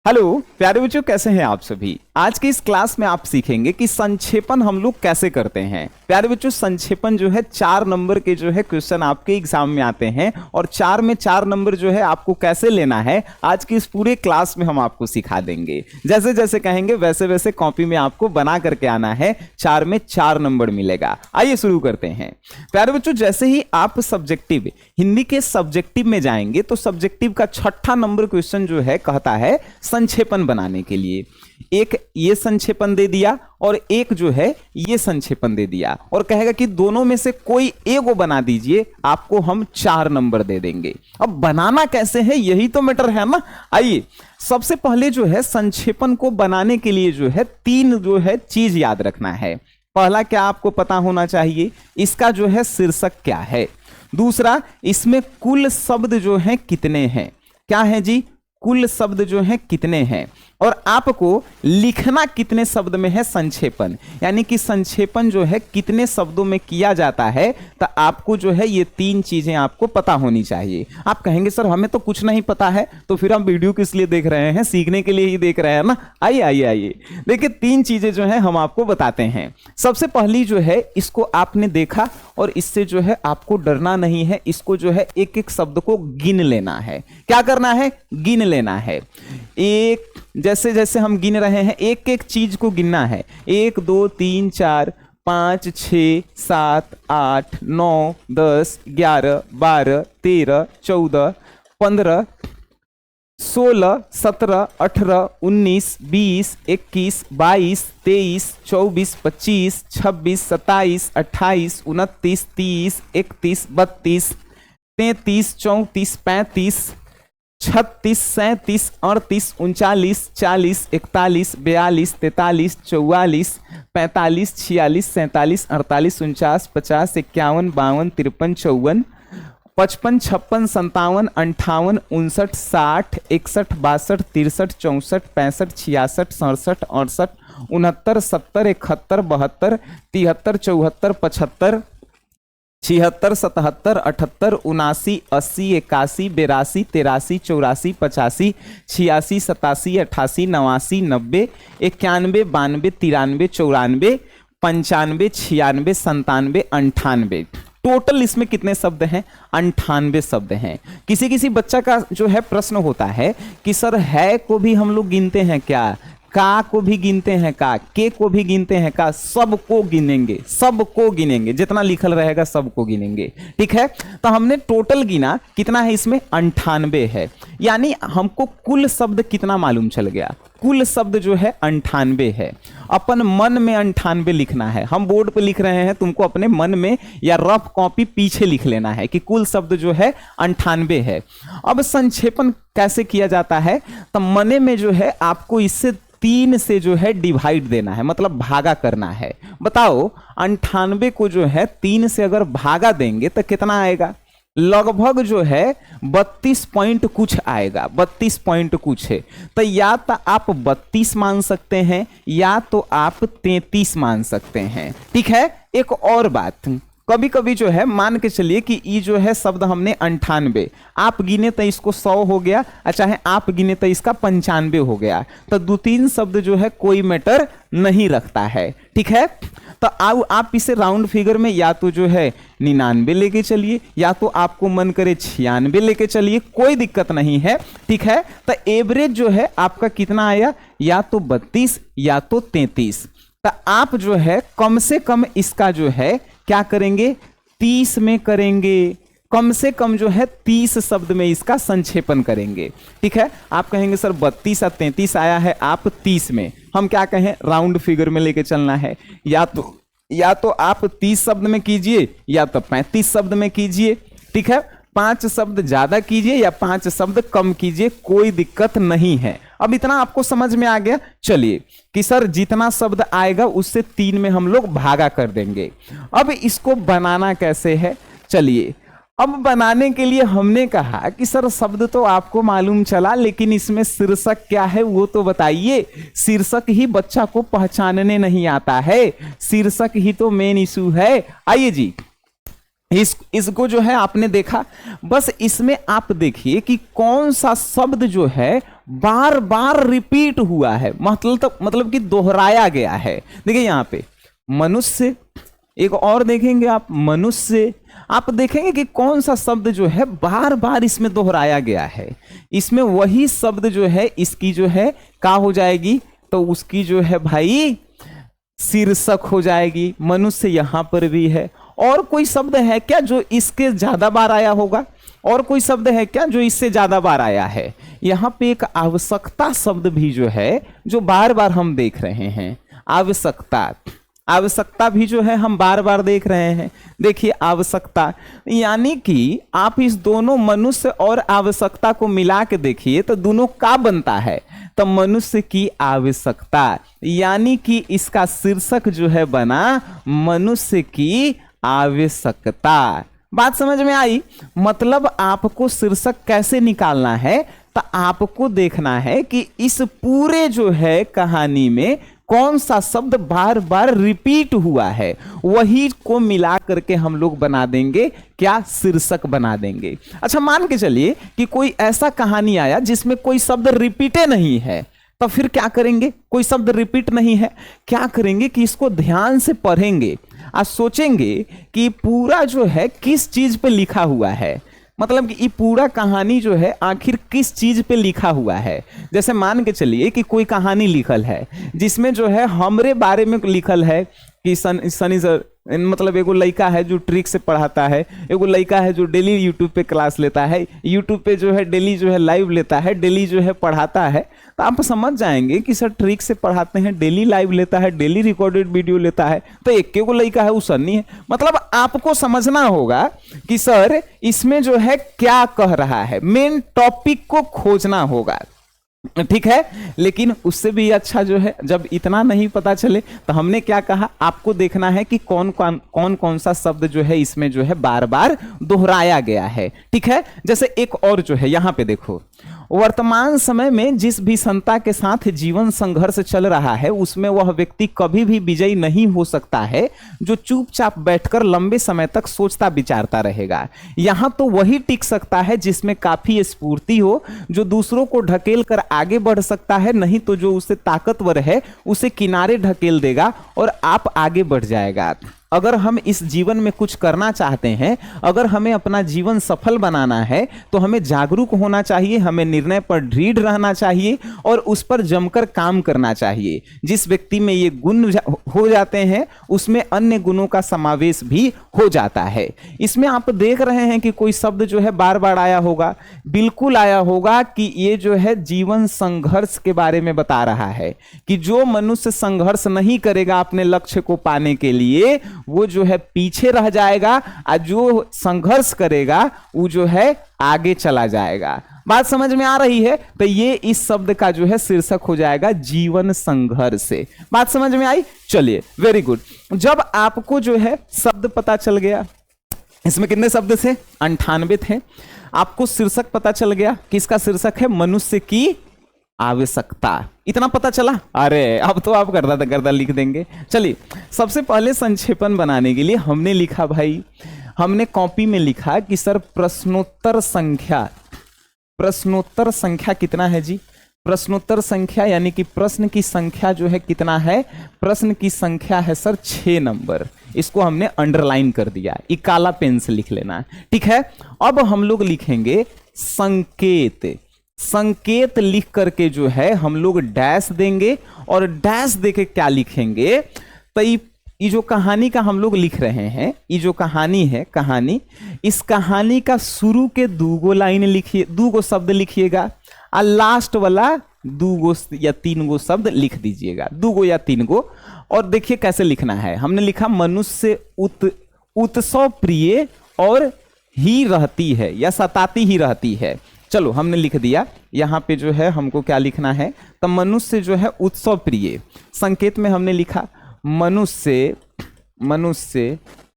Hello प्यारे बच्चों, कैसे हैं आप सभी। आज की इस क्लास में आप सीखेंगे कि संक्षेपण हम लोग कैसे करते हैं। प्यारे बच्चों, संक्षेपण जो है 4 नंबर के जो है क्वेश्चन आपके एग्जाम में आते हैं और 4 में 4 नंबर जो है आपको कैसे लेना है आज की इस पूरे क्लास में हम आपको सिखा देंगे। जैसे जैसे कहेंगे वैसे वैसे कॉपी में आपको बना करके आना है। 4 में 4 नंबर मिलेगा। आइए शुरू करते हैं। प्यारे बच्चों, जैसे ही आप सब्जेक्टिव हिंदी के सब्जेक्टिव में जाएंगे तो सब्जेक्टिव का 6ठा नंबर क्वेश्चन जो है कहता है संक्षेपण बनाने के लिए एक ये संक्षेपण दे दिया और एक जो है ये संक्षेपण दे दिया और कहेगा कि दोनों में से कोई एक को बना दीजिए, आपको हम 4 नंबर दे देंगे। अब बनाना कैसे है यही तो मैटर है ना। आइए, सबसे पहले जो है संक्षेपण को बनाने के लिए जो है 3 जो है चीज याद रखना है। पहला क्या आपको पता होना चाहिए, इसका जो है शीर्षक क्या है। दूसरा, इसमें कुल शब्द जो है कितने हैं। क्या है जी, कुल शब्द जो है कितने हैं। और आपको लिखना कितने शब्द में है संक्षेपण, यानी कि संक्षेपण जो है कितने शब्दों में किया जाता है। तो आपको जो है ये 3 चीजें आपको पता होनी चाहिए। आप कहेंगे सर हमें तो कुछ नहीं पता है, तो फिर हम वीडियो किस लिए देख रहे हैं, सीखने के लिए ही देख रहे हैं ना। आइए आइए आइए, देखिए 3 चीजें जो है हम आपको बताते हैं। सबसे पहली जो है, इसको आपने देखा और इससे जो है आपको डरना नहीं है। इसको जो है एक एक शब्द को गिन लेना है। क्या करना है, गिन लेना है। एक जैसे जैसे हम गिन रहे हैं एक एक चीज को गिनना है। 1 2 3 4 5 6 7 8 9 10 11 12 13 14 15 16 17 18 19 20 21 22 23 24 25 26 27 28 29 30 31 32 33 34 35 36 37 38 39 40 41 42 43 44 45 46 47 48 49 50 51 52 53 54 55 56 57 58 59 60 61 62 63 64 65 66 67 68 69 70 71 72 73 74 75 76 77 78 79 80 81 82 83 84 85 86 87 88 89 90 91 92 93 94 95 96 97 98। टोटल इसमें कितने शब्द हैं, 98 शब्द हैं। किसी किसी बच्चा का जो है प्रश्न होता है कि सर है को भी हम लोग गिनते हैं क्या, का को भी गिनते हैं का, के को भी गिनते हैं का। सबको गिनेंगे, सबको गिनेंगे, जितना लिखल रहेगा सबको गिनेंगे। ठीक है, तो हमने टोटल गिना, कितना है इसमें 98 है। यानी हमको कुल शब्द कितना मालूम चल गया, कुल शब्द जो है 98 है। अपन मन में 98 लिखना है। हम बोर्ड पे लिख रहे हैं, तुमको अपने मन में या रफ कॉपी पीछे लिख लेना है कि कुल शब्द जो है 98 है। अब संक्षेपण कैसे किया जाता है, तो मने में जो है आपको इससे 3 से जो है डिवाइड देना है, मतलब भागा करना है। बताओ 98 को जो है 3 से अगर भागा देंगे तो कितना आएगा, लगभग जो है 32 पॉइंट कुछ आएगा, 32 पॉइंट कुछ है। तो या तो आप 32 मान सकते हैं या तो आप 33 मान सकते हैं। ठीक है, एक और बात, कभी कभी जो है मान के चलिए कि ये जो है शब्द हमने 98, आप गिने तो इसको 100 हो गया, चाहे आप गिने तो इसका 95 हो गया। तो 2-3 शब्द जो है कोई मैटर नहीं रखता है। ठीक है, तो आप इसे राउंड फिगर में या तो जो है 99 लेके चलिए या तो आपको मन करे 96 लेके चलिए, कोई दिक्कत नहीं है। ठीक है, तो एवरेज जो है आपका कितना आया, या तो 32 या तो 33। तो आप जो है कम से कम इसका जो है क्या करेंगे, 30 में करेंगे। कम से कम जो है 30 शब्द में इसका संक्षेपण करेंगे। ठीक है, आप कहेंगे सर 32 और 33 आया है, आप 30 में, हम क्या कहें राउंड फिगर में लेके चलना है। या तो आप 30 शब्द में कीजिए या तो 35 शब्द में कीजिए। ठीक है, 5 शब्द ज्यादा कीजिए या 5 शब्द कम कीजिए, कोई दिक्कत नहीं है। अब इतना आपको समझ में आ गया। चलिए कि सर जितना शब्द आएगा उससे 3 में हम लोग भागा कर देंगे। अब इसको बनाना कैसे है, चलिए अब बनाने के लिए हमने कहा कि सर शब्द तो आपको मालूम चला, लेकिन इसमें शीर्षक क्या है वो तो बताइए। शीर्षक ही बच्चा को पहचानने नहीं आता है, शीर्षक ही तो मेन इशू है। आइए जी, इसको जो है आपने देखा, बस इसमें आप देखिए कि कौन सा शब्द जो है बार बार रिपीट हुआ है, मतलब कि दोहराया गया है। देखिए यहां पे मनुष्य, एक और देखेंगे आप मनुष्य, आप देखेंगे कि कौन सा शब्द जो है बार बार इसमें दोहराया गया है। इसमें वही शब्द जो है इसकी जो है क्या हो जाएगी, तो उसकी जो है भाई शीर्षक हो जाएगी। मनुष्य यहां पर भी है। और कोई शब्द है क्या जो इसके ज्यादा बार आया होगा? और कोई शब्द है क्या जो इससे ज्यादा बार आया है? यहां पे एक आवश्यकता शब्द भी जो है जो बार बार हम देख रहे हैं। आवश्यकता भी जो है हम बार बार देख रहे हैं। देखिए आवश्यकता, यानी कि आप इस दोनों मनुष्य और आवश्यकता को मिला के देखिए तो दोनों का बनता है, तो मनुष्य की आवश्यकता, यानी कि इसका शीर्षक जो है बना मनुष्य की आवश्यकता। बात समझ में आई? मतलब आपको शीर्षक कैसे निकालना है, तो आपको देखना है कि इस पूरे जो है कहानी में कौन सा शब्द बार बार रिपीट हुआ है, वही को मिला करके हम लोग बना देंगे क्या, शीर्षक बना देंगे। अच्छा मान के चलिए कि कोई ऐसा कहानी आया जिसमें कोई शब्द रिपीटे नहीं है, तो फिर क्या करेंगे? कोई शब्द रिपीट नहीं है, क्या करेंगे कि इसको ध्यान से पढ़ेंगे और सोचेंगे कि पूरा जो है किस चीज पे लिखा हुआ है, मतलब कि ये पूरा कहानी जो है आखिर किस चीज पे लिखा हुआ है। जैसे मान के चलिए कि कोई कहानी लिखल है जिसमें जो है हमरे बारे में लिखल है कि सनी सर, मतलब एगो लड़का है जो ट्रिक से पढ़ाता है, एगो लड़का है जो डेली यूट्यूब पे क्लास लेता है, यूट्यूब पे जो है डेली जो है लाइव लेता है, डेली जो है पढ़ाता है, तो आप समझ जाएंगे कि सर ट्रिक से पढ़ाते हैं, डेली लाइव लेता है, डेली रिकॉर्डेड वीडियो लेता है, तो एक को लड़का है वो सन्नी है। मतलब आपको समझना होगा कि सर इसमें जो है क्या कह रहा है, मेन टॉपिक को खोजना होगा, ठीक है। लेकिन उससे भी अच्छा जो है जब इतना नहीं पता चले तो हमने क्या कहा, आपको देखना है कि कौन सा शब्द जो है इसमें जो है बार बार दोहराया गया है, ठीक है। जैसे एक और जो है यहां पे देखो, वर्तमान समय में जिस भी संता के साथ जीवन संघर्ष चल रहा है उसमें वह व्यक्ति कभी भी विजयी नहीं हो सकता है जो चुपचाप बैठकर लंबे समय तक सोचता विचारता रहेगा। यहां तो वही टिक सकता है जिसमें काफी स्फूर्ति हो, जो दूसरों को ढकेल कर आगे बढ़ सकता है, नहीं तो जो उससे ताकतवर है उसे किनारे ढकेल देगा और आप आगे बढ़ जाएगा। अगर हम इस जीवन में कुछ करना चाहते हैं, अगर हमें अपना जीवन सफल बनाना है तो हमें जागरूक होना चाहिए, हमें निर्णय पर दृढ़ रहना चाहिए और उस पर जमकर काम करना चाहिए। जिस व्यक्ति में ये गुण हो जाते हैं उसमें अन्य गुणों का समावेश भी हो जाता है। इसमें आप देख रहे हैं कि कोई शब्द जो है बार बार आया होगा, बिल्कुल आया होगा कि ये जो है जीवन संघर्ष के बारे में बता रहा है कि जो मनुष्य संघर्ष नहीं करेगा अपने लक्ष्य को पाने के लिए वो जो है पीछे रह जाएगा और जो संघर्ष करेगा वो जो है आगे चला जाएगा। बात समझ में आ रही है? तो ये इस शब्द का जो है शीर्षक हो जाएगा जीवन संघर्ष से। बात समझ में आई? चलिए वेरी गुड। जब आपको जो है शब्द पता चल गया, इसमें कितने शब्द थे? 98 थे। आपको शीर्षक पता चल गया कि इसका शीर्षक है मनुष्य की आवश्यकता, इतना पता चला? अरे अब तो आप गर्दा लिख देंगे। चलिए सबसे पहले संक्षेपण बनाने के लिए हमने लिखा भाई, हमने कॉपी में लिखा कि सर प्रश्नोत्तर संख्या कितना है जी? प्रश्नोत्तर संख्या यानी कि प्रश्न की संख्या जो है कितना है? प्रश्न की संख्या है सर 6 नंबर। इसको हमने अंडरलाइन कर दिया, ये काला पेन से लिख लेना, ठीक है। अब हम लोग लिखेंगे संकेत। संकेत लिख करके जो है हम लोग डैश देंगे और डैश देके क्या लिखेंगे? तो ये जो कहानी का हम लोग लिख रहे हैं, ये जो कहानी है, कहानी, इस कहानी का शुरू के 2 लाइन लिखिए, 2 शब्द लिखिएगा और लास्ट वाला 2 या 3 शब्द लिख दीजिएगा, 2 या 3। और देखिए कैसे लिखना है। हमने लिखा मनुष्य उत्सव प्रिय और ही रहती है या सताती ही रहती है। चलो हमने लिख दिया। यहां पे जो है हमको क्या लिखना है? तो मनुष्य जो है उत्सव प्रिय, संकेत में हमने लिखा मनुष्य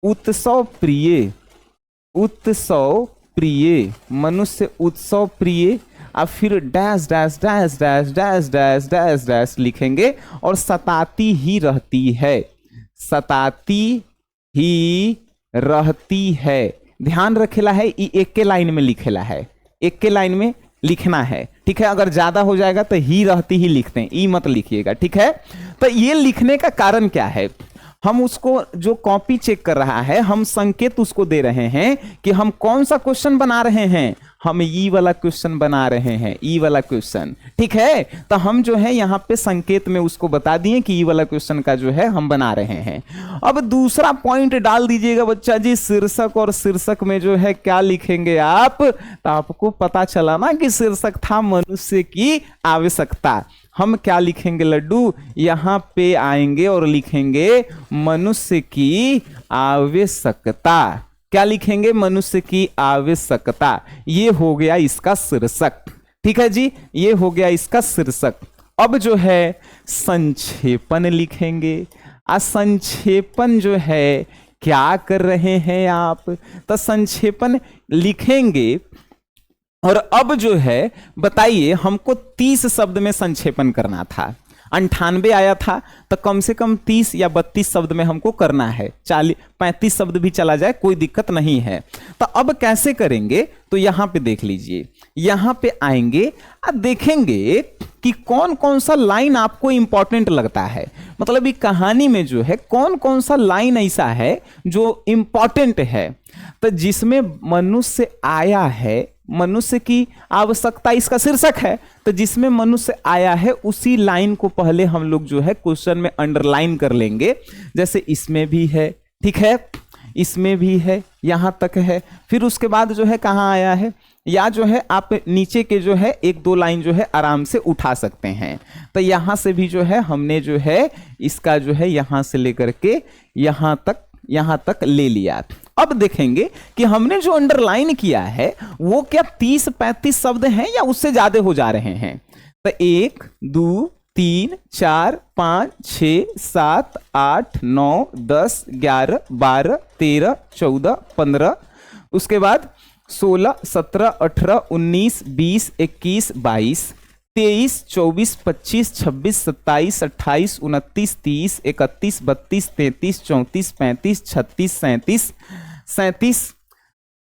उत्सव प्रिय, मनुष्य उत्सव प्रिय और फिर dash dash dash dash dash dash dash dash लिखेंगे और सताती ही रहती है, सताती ही रहती है। ध्यान रखेला है, एक के लाइन में लिखेला है, एक के लाइन में लिखना है, ठीक है। अगर ज्यादा हो जाएगा तो ही रहती ही लिखते हैं, ई मत लिखिएगा, ठीक है। तो ये लिखने का कारण क्या है, हम उसको जो कॉपी चेक कर रहा है, हम संकेत उसको दे रहे हैं कि हम कौन सा क्वेश्चन बना रहे हैं, हम ई वाला क्वेश्चन बना रहे हैं, ई वाला क्वेश्चन, ठीक है। तो हम जो है यहाँ पे संकेत में उसको बता दिए कि ई वाला क्वेश्चन का जो है हम बना रहे हैं। अब दूसरा पॉइंट डाल दीजिएगा बच्चा जी, शीर्षक, और शीर्षक में जो है क्या लिखेंगे आप, तो आपको पता चला ना कि शीर्षक था मनुष्य की आवश्यकता। हम क्या लिखेंगे लड्डू, यहां पे आएंगे और लिखेंगे मनुष्य की आवश्यकता। क्या लिखेंगे, मनुष्य की आवश्यकता। ये हो गया इसका शीर्षक, ठीक है जी, ये हो गया इसका शीर्षक। अब जो है संक्षेपण लिखेंगे। संक्षेपण जो है क्या कर रहे हैं आप, तो संक्षेपण लिखेंगे। और अब जो है बताइए, हमको 30 शब्द में संक्षेपण करना था, 98 आया था, तो कम से कम 30 या 32 शब्द में हमको करना है। 35 शब्द भी चला जाए कोई दिक्कत नहीं है। तो अब कैसे करेंगे, तो यहां पे देख लीजिए, यहां पे आएंगे और देखेंगे कि कौन कौन सा लाइन आपको इंपॉर्टेंट लगता है। मतलब ये कहानी में जो है कौन कौन सा लाइन ऐसा है जो इंपॉर्टेंट है। तो जिसमें मनुष्य आया है, मनुष्य की आवश्यकता इसका शीर्षक है, तो जिसमें मनुष्य आया है उसी लाइन को पहले हम लोग जो है क्वेश्चन में अंडरलाइन कर लेंगे। जैसे इसमें भी है, ठीक है, इसमें भी है, यहां तक है। फिर उसके बाद जो है कहां आया है, या जो है आप नीचे के जो है एक दो लाइन जो है आराम से उठा सकते हैं। तो यहां से भी जो है हमने जो है इसका जो है यहां से लेकर के यहां तक ले लिया। अब देखेंगे कि हमने जो अंडरलाइन किया है वो क्या 30-35 शब्द हैं या उससे ज्यादा हो जा रहे हैं। तो 1 2 3 4 5 6 7 8 9 10 11 12 13 14 15, उसके बाद 16 17 18 19 20 21 22 23 24 25 26 27 28 29 30 31 32 33 34 35 36 37 37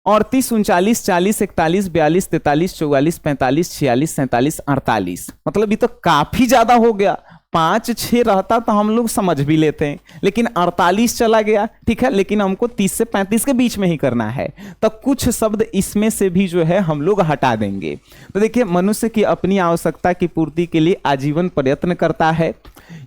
38 39 40 41 42 43 44 45 46 47 48। मतलब ये तो काफी ज्यादा हो गया। 5-6 रहता तो हम लोग समझ भी लेते हैं, लेकिन 48 चला गया, ठीक है। लेकिन हमको 30 से 35 के बीच में ही करना है, तो कुछ शब्द इसमें से भी जो है हम लोग हटा देंगे। तो देखिए, मनुष्य की अपनी आवश्यकता की पूर्ति के लिए आजीवन प्रयत्न करता है,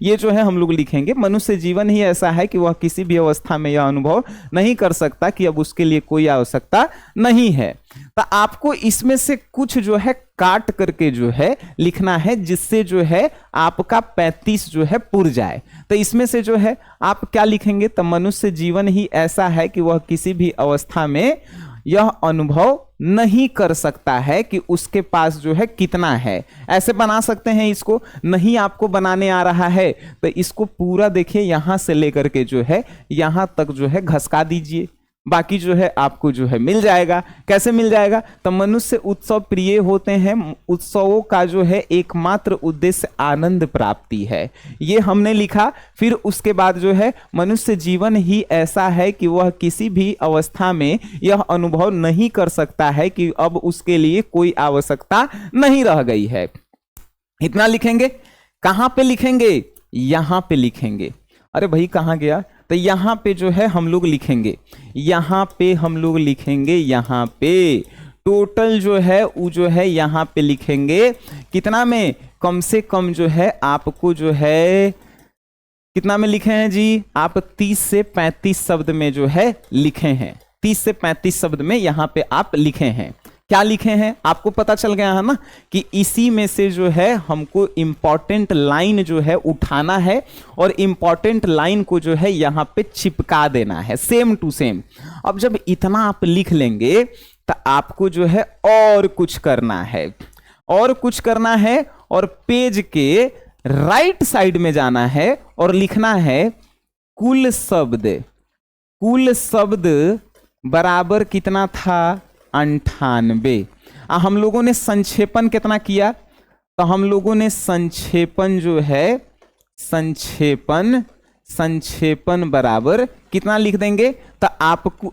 ये जो है हम लोग लिखेंगे। मनुष्य जीवन ही ऐसा है कि वह किसी भी अवस्था में यह अनुभव नहीं कर सकता कि अब उसके लिए कोई आवश्यकता नहीं है। तो आपको इसमें से कुछ जो है काट करके जो है लिखना है, जिससे जो है आपका 35 जो है पुर जाए। तो इसमें से जो है आप क्या लिखेंगे, तो मनुष्य जीवन ही ऐसा है कि वह किसी भी अवस्था में यह अनुभव नहीं कर सकता है कि उसके पास जो है कितना है। ऐसे बना सकते हैं इसको, नहीं आपको बनाने आ रहा है तो इसको पूरा देखिए यहां से लेकर के जो है यहां तक जो है घसका दीजिए, बाकी जो है आपको जो है मिल जाएगा। कैसे मिल जाएगा, तो मनुष्य उत्सव प्रिय होते हैं, उत्सवों का जो है एकमात्र उद्देश्य आनंद प्राप्ति है, ये हमने लिखा। फिर उसके बाद जो है मनुष्य जीवन ही ऐसा है कि वह किसी भी अवस्था में यह अनुभव नहीं कर सकता है कि अब उसके लिए कोई आवश्यकता नहीं रह गई है। इतना लिखेंगे। कहां पे लिखेंगे, यहां पे लिखेंगे। अरे भाई कहां गया, तो यहां पे जो है हम लोग लिखेंगे, यहां पे हम लोग लिखेंगे, यहां पे टोटल जो है वो जो है यहां पे लिखेंगे कितना में, कम से कम जो है आपको जो है कितना में लिखे हैं जी, आप 30 से 35 शब्द में जो है लिखे हैं। 30 से 35 शब्द में यहां पे आप लिखे हैं। क्या लिखे हैं आपको पता चल गया है ना, कि इसी में से जो है हमको इंपॉर्टेंट लाइन जो है उठाना है और इंपॉर्टेंट लाइन को जो है यहां पे चिपका देना है, सेम टू सेम। अब जब इतना आप लिख लेंगे तो आपको जो है और कुछ करना है, और कुछ करना है, और पेज के राइट साइड में जाना है और लिखना है कुल शब्द बराबर कितना था, 98। हम लोगों ने संक्षेपण कितना किया, तो हम लोगों ने संक्षेपण जो है संक्षेपण बराबर कितना लिख देंगे, तो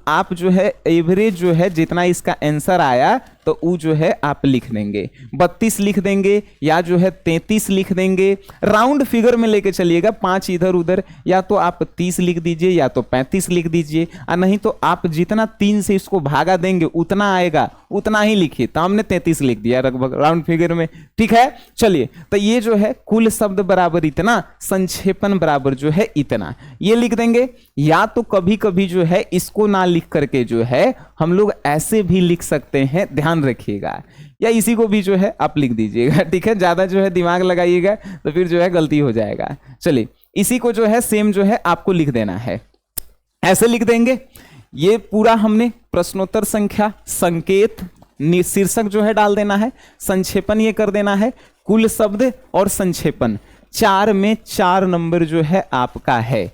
आप जो है एवरेज जो है जितना इसका आंसर आया तो वो जो है आप लिख देंगे, 32 लिख देंगे या जो है 33 लिख देंगे। राउंड फिगर में लेके चलिएगा, 5 इधर उधर, या तो आप 30 लिख दीजिए या तो 35 लिख दीजिए, और नहीं तो आप जितना 3 से इसको भागा देंगे उतना आएगा उतना ही लिखिए। तो हमने 33 लिख दिया लगभग राउंड फिगर में, ठीक है। चलिए, तो ये जो है कुल शब्द बराबर इतना, संक्षेपण बराबर जो है इतना, ये लिख देंगे। या तो कभी कभी जो है इसको ना लिख करके जो है हम लोग ऐसे भी लिख सकते हैं, ध्यान रखिएगा, या इसी को भी जो है आप लिख दीजिएगा, ठीक है। ज्यादा जो है दिमाग लगाइएगा तो फिर जो है गलती हो जाएगा। चलिए, इसी को जो है सेम जो है आपको लिख देना है, ऐसे लिख देंगे। ये पूरा हमने प्रश्नोत्तर संख्या, संकेत, शीर्षक जो है डाल देना है, संक्षेपण ये कर देना है, कुल शब्द और संक्षेपण 4 में 4 नंबर जो है आपका है।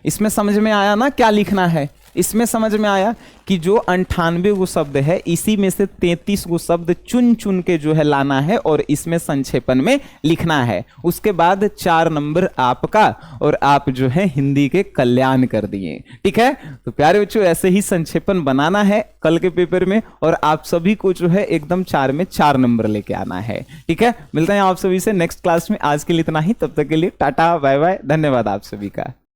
इसमें समझ में आया ना क्या लिखना है? इसमें समझ में आया कि जो 98 गो शब्द है इसी में से 33 गो शब्द चुन चुन के जो है लाना है और इसमें संक्षेपण में लिखना है। उसके बाद 4 नंबर आपका, और आप जो है हिंदी के कल्याण कर दिए, ठीक है। तो प्यारे बच्चों, ऐसे ही संक्षेपण बनाना है कल के पेपर में, और आप सभी को जो है एकदम 4 में 4 नंबर लेके आना है, ठीक है। मिलते हैं आप सभी से नेक्स्ट क्लास में। आज के लिए इतना ही, तब तक के लिए टाटा बाय बाय, धन्यवाद आप सभी का।